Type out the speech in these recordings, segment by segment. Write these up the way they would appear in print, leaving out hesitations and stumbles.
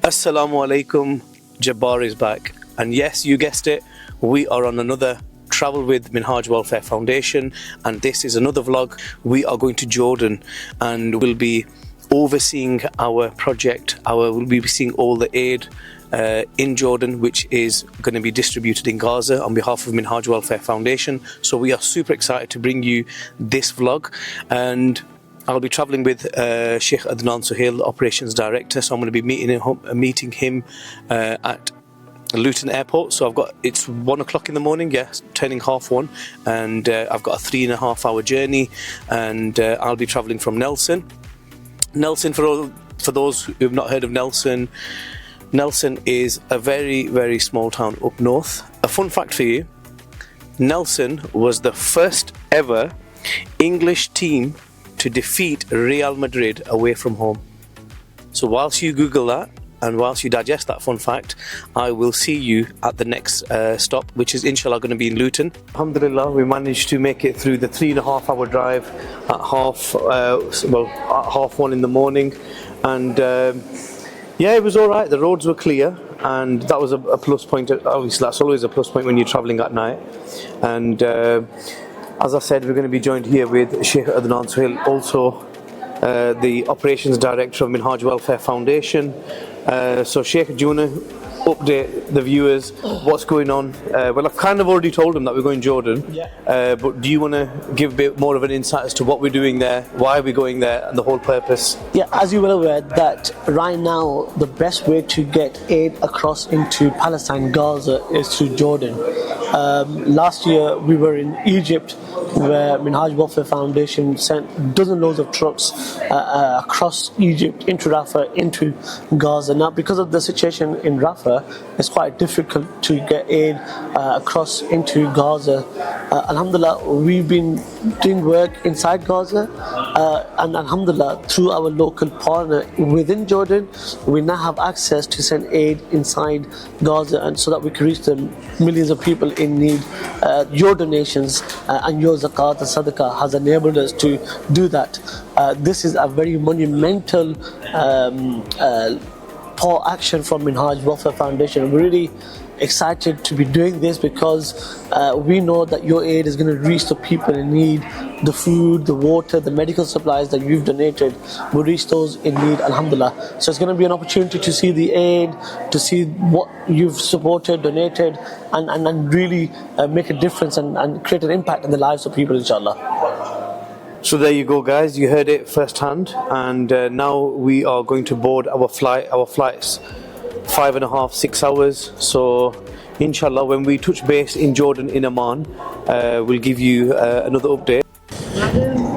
Assalamu alaikum, Jabbar is back. And yes, you guessed it, we are on another Travel with Minhaj Welfare Foundation, and this is another vlog. We are going to Jordan and we'll be overseeing our project. We'll be seeing all the aid in Jordan, which is going to be distributed in Gaza on behalf of Minhaj Welfare Foundation. So we are super excited to bring you this vlog, and I'll be travelling with Sheikh Adnan Suhail, Operations Director. So I'm going to be meeting him at Luton Airport. So it's 1 o'clock in the morning, turning 1:30, and I've got a 3.5 hour journey, and I'll be travelling from Nelson. Nelson, for those who have not heard of Nelson is a very, very small town up north. A fun fact for you, Nelson was the first ever English team to defeat Real Madrid away from home. So whilst you Google that and whilst you digest that fun fact, I will see you at the next stop, which is inshallah going to be in Luton. Alhamdulillah, we managed to make it through the 3.5 hour drive at half 1 in the morning, and it was all right. The roads were clear, and that was a plus point. Obviously, that's always a plus point when you're travelling at night. And as I said, we're going to be joined here with Sheikh Adnan Suhail, also the Operations Director of Minhaj Welfare Foundation. So Sheikh, do you want to update the viewers what's going on? Well, I've kind of already told them that we're going Jordan, but do you want to give a bit more of an insight as to what we're doing there, why we're going there, and the whole purpose? Yeah, as you well aware that right now the best way to get aid across into Palestine, Gaza, is through Jordan. Last year we were in Egypt, where Minhaj Welfare Foundation sent dozen loads of trucks across Egypt into Rafah, into Gaza. Now, because of the situation in Rafah, it's quite difficult to get aid across into Gaza. Alhamdulillah, we've been doing work inside Gaza, and Alhamdulillah, through our local partner within Jordan, we now have access to send aid inside Gaza, and so that we can reach the millions of people in need. Your donations and your zakat and sadaqah has enabled us to do that. This is a very monumental action from Minhaj Welfare Foundation. We're really excited to be doing this because we know that your aid is going to reach the people in need. The food, the water, the medical supplies that you've donated will reach those in need, alhamdulillah. So it's going to be an opportunity to see the aid, to see what you've supported, donated, and really make a difference and create an impact in the lives of people, inshallah. So there you go, guys, you heard it firsthand, and now we are going to board our flight. Our flight's 5.5, 6 hours. So inshallah, when we touch base in Jordan, in Amman, we'll give you another update.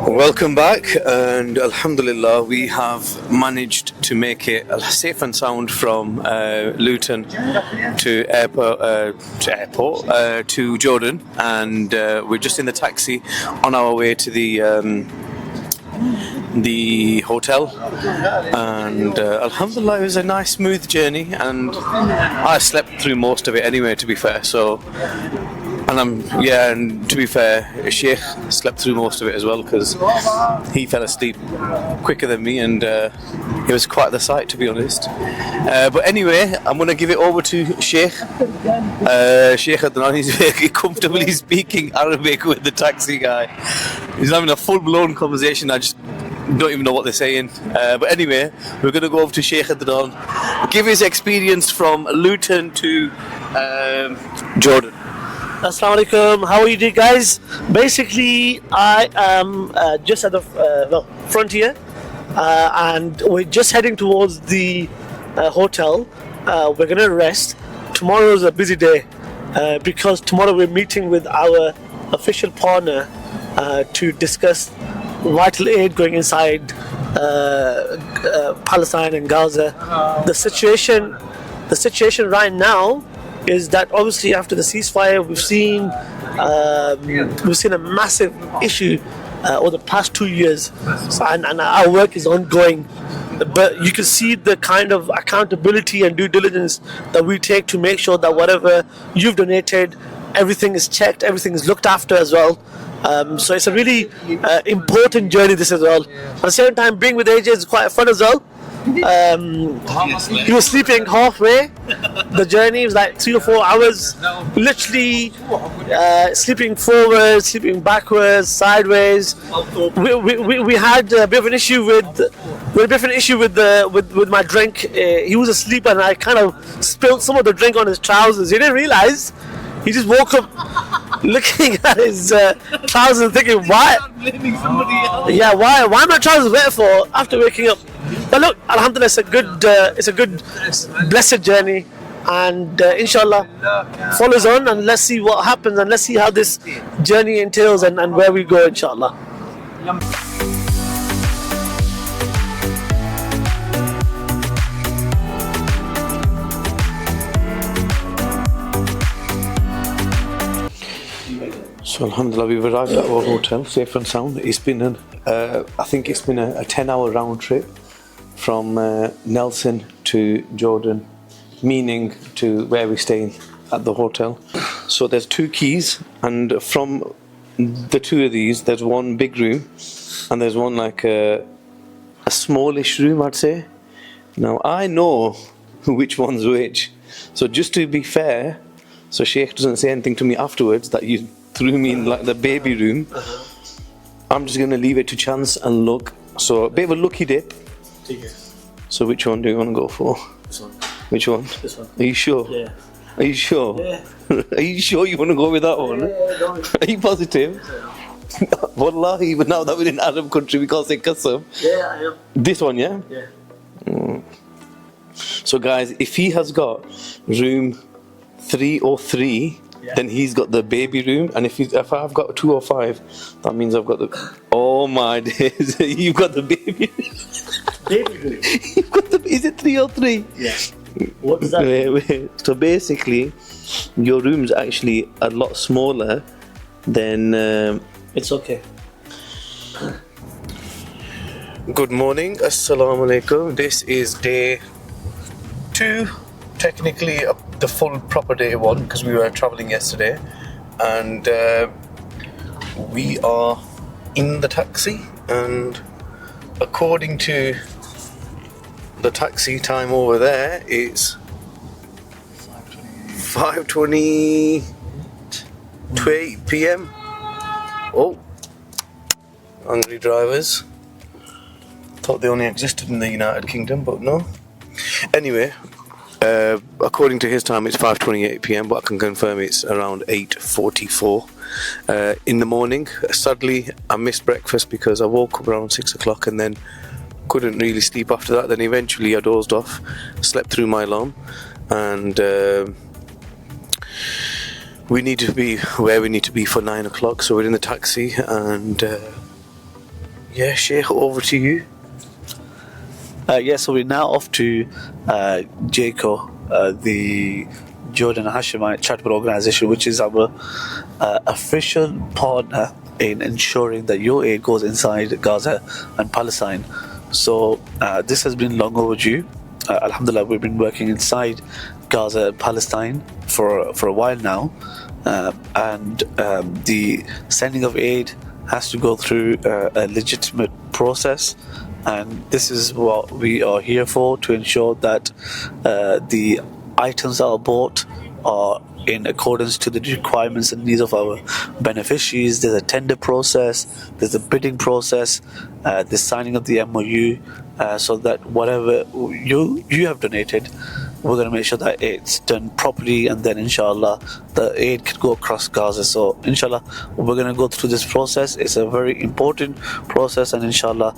Welcome back, and alhamdulillah, we have managed to make it safe and sound from Luton to airport to Jordan, and we're just in the taxi on our way to the hotel, and alhamdulillah, it was a nice smooth journey, and I slept through most of it anyway, to be fair. So, and to be fair, Sheikh slept through most of it as well, because he fell asleep quicker than me, and it was quite the sight, to be honest. But anyway, I'm going to give it over to Sheikh. Sheikh Adnan, he's very comfortably speaking Arabic with the taxi guy. He's having a full-blown conversation. I just don't even know what they're saying. But anyway, we're going to go over to Sheikh Adnan, give his experience from Luton to Jordan. Assalamu alaikum, how are you doing, guys? Basically, I am just at the frontier, and we're just heading towards the hotel. We're going to rest. Tomorrow is a busy day because tomorrow we're meeting with our official partner to discuss vital aid going inside Palestine and Gaza. The situation right now is that obviously after the ceasefire we've seen a massive issue over the past 2 years, and our work is ongoing, but you can see the kind of accountability and due diligence that we take to make sure that whatever you've donated, everything is checked, everything is looked after as well. So it's a really important journey, this as well. At the same time, being with AJ is quite fun as well. He was sleeping halfway. The journey was like 3 or 4 hours, literally sleeping forward, sleeping backwards, sideways. We had a bit of an issue with my drink. He was asleep, and I kind of spilled some of the drink on his trousers. He didn't realize. He just woke up looking at his trousers, thinking, "Why? Yeah, why are my trousers wet for?" After waking up. But look, alhamdulillah, it's a good, blessed journey, and inshallah, follows on, and let's see what happens, and let's see how this journey entails, and where we go, inshallah. So alhamdulillah, we've arrived at our hotel, safe and sound. It's been I think it's been a 10-hour round trip from Nelson to Jordan, meaning to where we're staying at the hotel. So there's 2 keys, and from the 2 of these, there's one big room, and there's one like a smallish room, I'd say. Now I know which one's which, so just to be fair, so Sheikh doesn't say anything to me afterwards that you threw me in like the baby room. I'm just going to leave it to chance and luck. So a bit of a lucky dip. So which one do you want to go for? This one. Which one? This one. Are you sure? Yeah. Are you sure? Yeah. Are you sure you want to go with that one? Yeah, Are you positive? Wallahi, even now that we're in Arab country, we can't say qasam. Yeah, I am. This one, yeah? Yeah. So guys, if he has got room 303, then he's got the baby room, and if I've got 205, that means I've got the. Oh my days! You've got the baby. Baby room. You've got the. Is it 303? Yeah. What does that mean? Wait. So basically, your room's actually a lot smaller than. It's okay. Good morning, assalamu alaikum. This is day 2, technically the full proper day 1, because we were travelling yesterday, and we are in the taxi, and according to the taxi time over there, it's 5:28 p.m. Oh, hungry drivers. Thought they only existed in the United Kingdom, but no. Anyway, according to his time, it's 5:28 p.m, but I can confirm it's around 8:44 in the morning. Sadly, I missed breakfast because I woke up around 6 o'clock and then couldn't really sleep after that. Then eventually I dozed off, slept through my alarm, and we need to be where we need to be for 9 o'clock. So we're in the taxi, and yeah, Sheikh, over to you. So we're now off to JHCO, the Jordan Hashemite Charity Organization, which is our official partner in ensuring that your aid goes inside Gaza and Palestine. So this has been long overdue. Alhamdulillah, we've been working inside Gaza and Palestine for a while now, and the sending of aid has to go through a legitimate process, and this is what we are here for, to ensure that the items that are bought are in accordance to the requirements and needs of our beneficiaries. There's a tender process, there's a bidding process, the signing of the MOU, so that whatever you have donated, we're going to make sure that it's done properly, and then inshallah the aid can go across Gaza. So inshallah we're going to go through this process. It's a very important process, and inshallah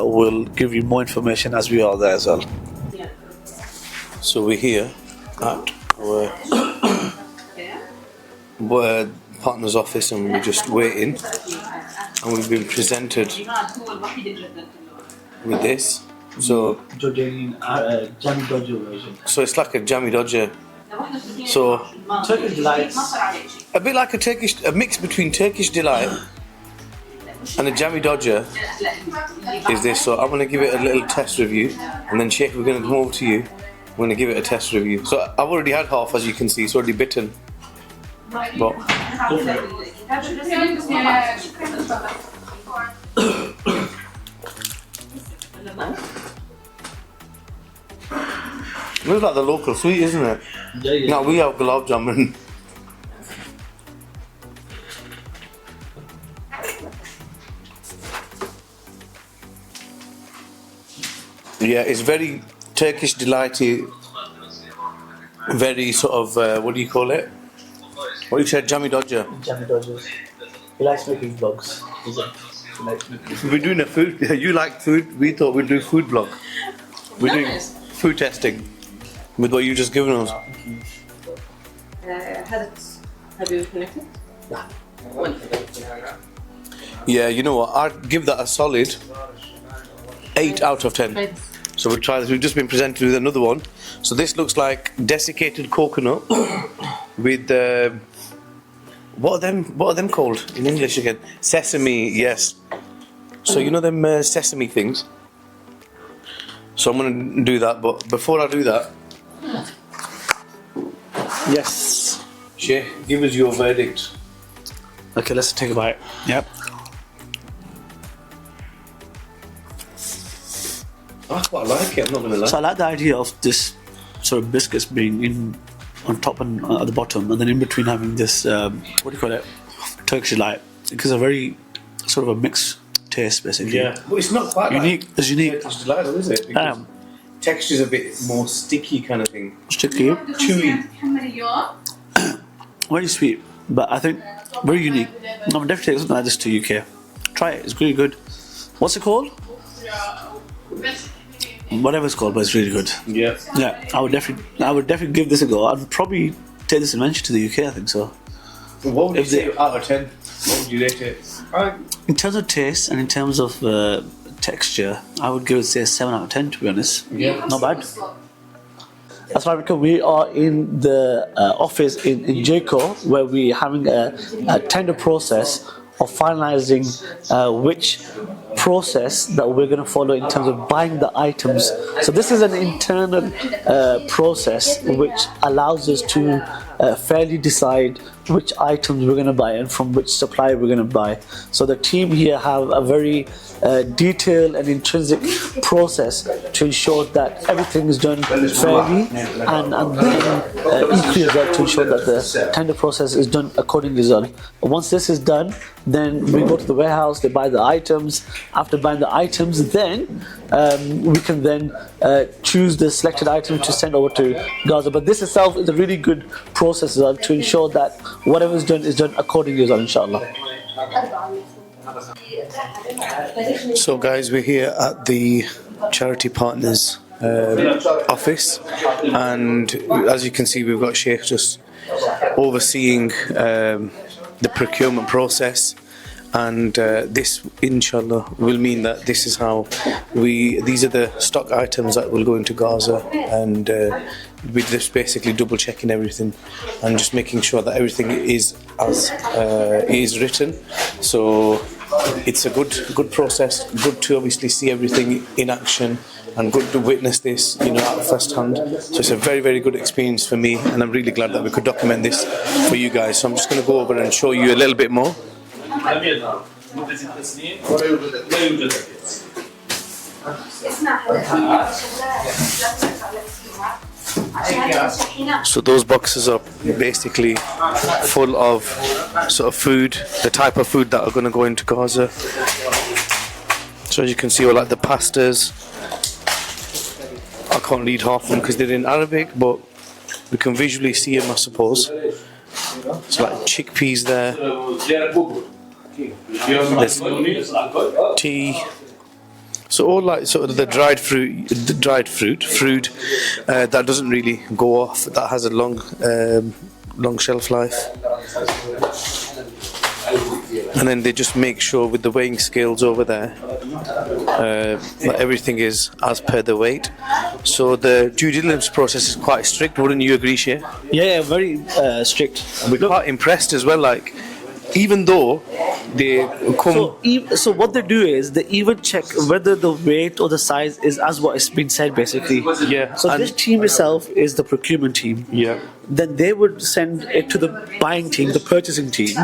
we'll give you more information as we are there as well. So we're here at our partner's office, and we're just waiting, and we've been presented with this. So Jordanian Jammy Dodger version. So it's like a Jammy Dodger. So Turkish delights. A bit like a mix between Turkish delight and a Jammy Dodger is this. So I'm going to give it a little test review, and then Sheikh, we're going to come over to you. We're going to give it a test review. So I've already had half, as you can see. It's already bitten. But looks like the local sweet, isn't it? Yeah. Now we have gulab jamun. Yeah, it's very Turkish delighty, very sort of, what do you call it? What you said, Jammy Dodger. Jammy Dodgers. He likes making vlogs. We're doing a food, you like food, we thought we'd do food vlog. We're doing food testing with what you just given us. Have you connected? Yeah, you know what, I'd give that a solid 8 out of 10. Right. So we'll try this. We've just been presented with another one. So this looks like desiccated coconut with what are them called in English again? Sesame, yes. So you know them sesame things. So I'm gonna do that, but before I do that, Yes. Shay, give us your verdict. Okay, let's take a bite. Yep. I quite like it, I'm not gonna lie. So I like the idea of this sort of biscuits being in on top and at the bottom, and then in between having this what do you call it, Turkish delight, because a very sort of a mixed taste basically. Yeah, but it's not quite Unique. like It's unique. Turkish delight, though, is it? Because texture's a bit more sticky kind of thing. Sticky, Chewy. very sweet, but I think very unique. I'm definitely taking something like this to UK. Try it. It's really good. What's it called? Whatever it's called, but it's really good. Yeah. Yeah, I would definitely give this a go. I'd probably take this invention to the UK. I think so. What would you If they- say out of 10? What would you rate it? In terms of taste and in terms of texture, I would give it say a 7 out of 10. To be honest, Yeah. not bad. That's right, because we are in the office in JHCO where we're having a tender process of finalizing which process that we're going to follow in terms of buying the items. So this is an internal process which allows us to fairly decide which items we're going to buy and from which supplier we're going to buy. So the team here have a very detailed and intrinsic process to ensure that everything is done fairly and then equally as well to ensure that the tender process is done accordingly as well. Once this is done, then we go to the warehouse, they buy the items. After buying the items, then we can then choose the selected item to send over to Gaza. But this itself is a really good process as well to ensure that whatever is done accordingly as well, inshallah. So guys, we're here at the charity partners office, and as you can see, we've got Sheikh just overseeing the procurement process, and this inshallah will mean that this is how these are the stock items that will go into Gaza, and we're just basically double checking everything and just making sure that everything is as is written. So it's a good process, good to obviously see everything in action, and good to witness this, you know, at first hand. So it's a very good experience for me, and I'm really glad that we could document this for you guys. So I'm just going to go over and show you a little bit more. So those boxes are basically full of sort of food, the type of food that are going to go into Gaza. So as you can see, all like the pastas. I can't read half of them because they're in Arabic, but we can visually see them, I suppose. It's like chickpeas there. There's tea. So all like sort of the dried fruit that doesn't really go off, that has a long shelf life. And then they just make sure with the weighing scales over there that everything is as per the weight. So the due diligence process is quite strict, wouldn't you agree, Shay? Yeah, very strict. We're quite impressed as well, like even though they come. So what they do is they even check whether the weight or the size is as what has been said, basically. Yeah, So and- this team itself is the procurement team. Yeah. Then they would send it to the buying team, the purchasing team,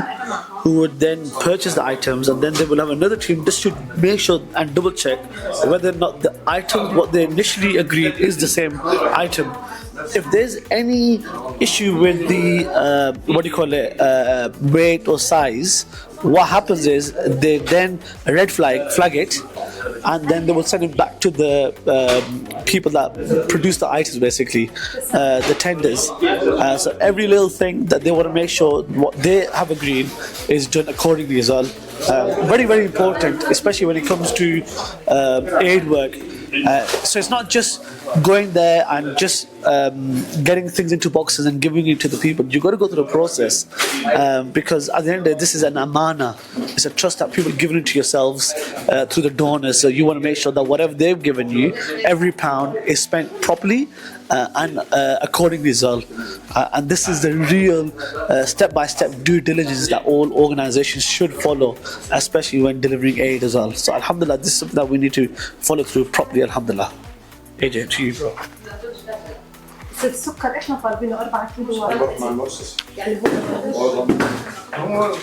who would then purchase the items, and then they will have another team just to make sure and double check whether or not the item, what they initially agreed, is the same item. If there's any issue with the weight or size, what happens is they then red flag it, and then they will send it back to the people that produce the items, basically the tenders. So every little thing that they want to make sure what they have agreed is done accordingly as well. Very, very important, especially when it comes to aid work. So it's not just going there and just getting things into boxes and giving it to the people. You've got to go through the process, because at the end of the day, this is an amana. It's a trust that people give it to yourselves through the donors. So you want to make sure that whatever they've given you, every pound is spent properly and accordingly as well. And this is the real step-by-step due diligence that all organizations should follow, especially when delivering aid as well. So alhamdulillah, this is something that we need to follow through properly, alhamdulillah. AJ, to you, bro. السكر احنا طالبينه 4 كيلو يعني هو